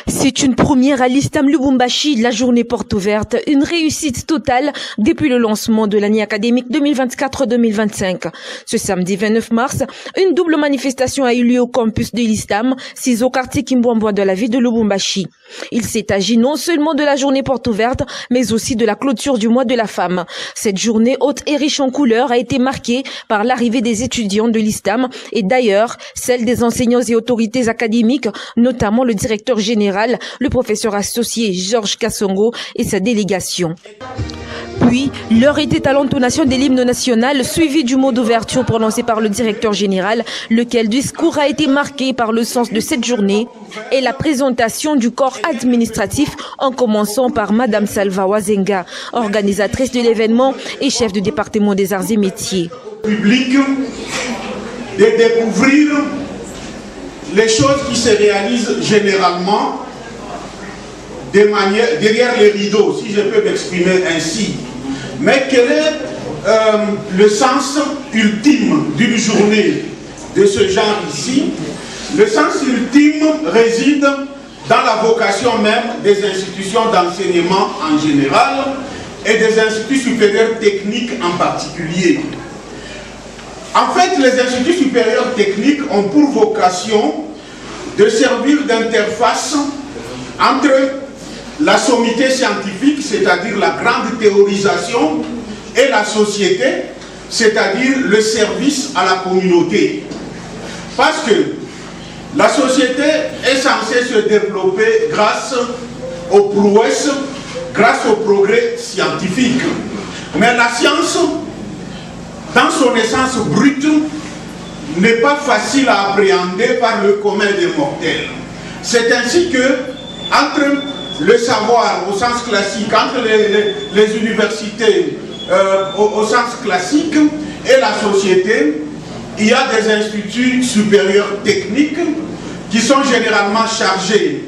C'est une première à l'ISTAM Lubumbashi, la journée porte ouverte, une réussite totale depuis le lancement de l'année académique 2024-2025. Ce samedi 29 mars, une double manifestation a eu lieu au campus de l'ISTAM, 6 au quartier Kimbwambwa de la ville de Lubumbashi. Il s'est agi non seulement de la journée porte ouverte, mais aussi de la clôture du mois de la femme. Cette journée haute et riche en couleurs a été marquée par l'arrivée des étudiants de l'ISTAM et d'ailleurs celle des enseignants et autorités académiques, notamment le directeur général, le professeur associé Georges Kassongo et sa délégation. Puis, l'heure était à l'entonation de l'hymne national, suivi du mot d'ouverture prononcé par le directeur général, lequel discours a été marqué par le sens de cette journée et la présentation du corps administratif, en commençant par Madame Salva Wazenga, organisatrice de l'événement et chef du département des arts et métiers. Public de découvrir les choses qui se réalisent généralement derrière les rideaux, si je peux m'exprimer ainsi. Mais quel est le sens ultime d'une journée de ce genre ici? Le sens ultime réside dans la vocation même des institutions d'enseignement en général et des instituts supérieurs techniques en particulier. En fait, les instituts supérieurs techniques ont pour vocation de servir d'interface entre la sommité scientifique, c'est-à-dire la grande théorisation, et la société, c'est-à-dire le service à la communauté. Parce que la société est censée se développer grâce aux prouesses, grâce au progrès scientifique. Mais la science, dans son essence brute, n'est pas facile à appréhender par le commun des mortels. C'est ainsi que, entre le savoir au sens classique, entre les universités au sens classique et la société, il y a des instituts supérieurs techniques qui sont généralement chargés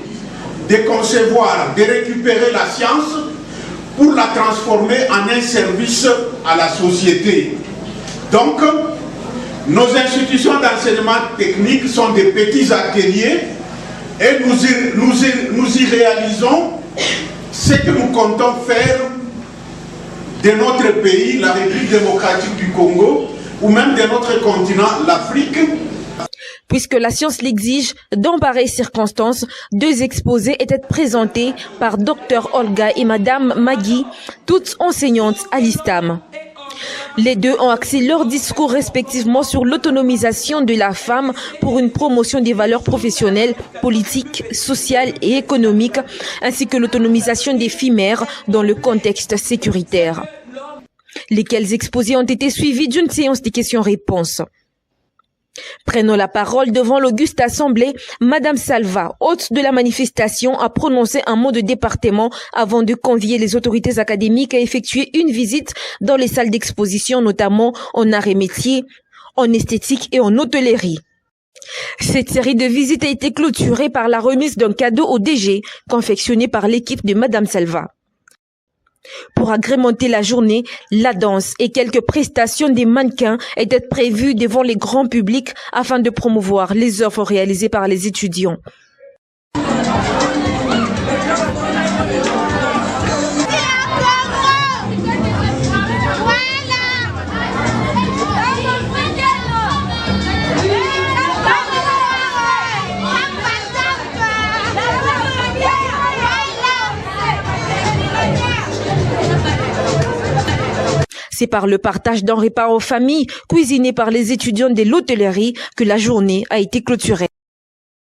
de concevoir, de récupérer la science pour la transformer en un service à la société. Donc, nos institutions d'enseignement technique sont des petits ateliers et nous y réalisons ce que nous comptons faire de notre pays, la République démocratique du Congo, ou même de notre continent, l'Afrique. Puisque la science l'exige, dans pareilles circonstances, deux exposés étaient présentés par Dr Olga et Madame Magui, toutes enseignantes à l'ISTAM. Les deux ont axé leur discours respectivement sur l'autonomisation de la femme pour une promotion des valeurs professionnelles, politiques, sociales et économiques, ainsi que l'autonomisation des filles mères dans le contexte sécuritaire. Lesquels exposés ont été suivis d'une séance de questions-réponses. Prenant la parole devant l'auguste assemblée, Madame Salva, hôte de la manifestation, a prononcé un mot de département avant de convier les autorités académiques à effectuer une visite dans les salles d'exposition, notamment en arts et métiers, en esthétique et en hôtellerie. Cette série de visites a été clôturée par la remise d'un cadeau au DG, confectionné par l'équipe de Madame Salva. Pour agrémenter la journée, la danse et quelques prestations des mannequins étaient prévues devant les grands publics afin de promouvoir les offres réalisées par les étudiants. C'est par le partage d'un repas aux familles, cuisiné par les étudiants de l'hôtellerie, que la journée a été clôturée.